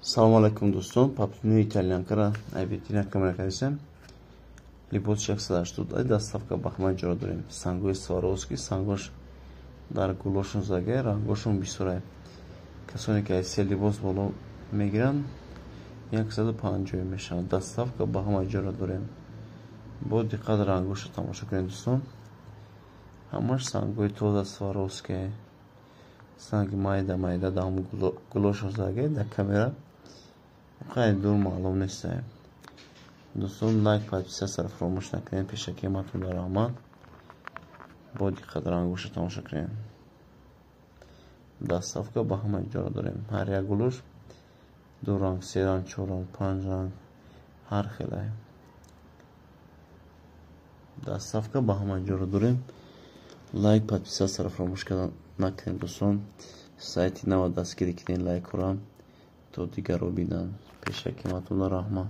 Салом алейкум дӯстон, папину итальянкара айбетина камера кардисем. Либос 680 дастафка бахмаҷро дорем. Сангои Сваровски, сангош дар гулошон заге, рангошон бисурай. Касоне ки айсе либос боло мегиранд 150 мешавад. Дастафка бахмаҷро дорем. Бо диққат рангоша тамошо кунед дӯстон. Ҳамаш сангои тоза Сваровски, санги майда дар гулошон заге, дар камера خیلی دور معلوم نیست. دوستان لایک подписаться فراموش نکنید. پیشکیمتون در رحمت با دقت رنگوش تماشا کنید. دستافکا با همه جا داریم. هر یک گلوش دو رنگ، سه رنگ، چهار رنگ، پنج رنگ، هر خیلی. دستافکا با همه جا داریم. لایک подписаться فراموش نکنید دوستان. سایت نو دستگیری کنید، لایک کنید تا دیگر رو ببینن. پیشکیمتون در رحمت.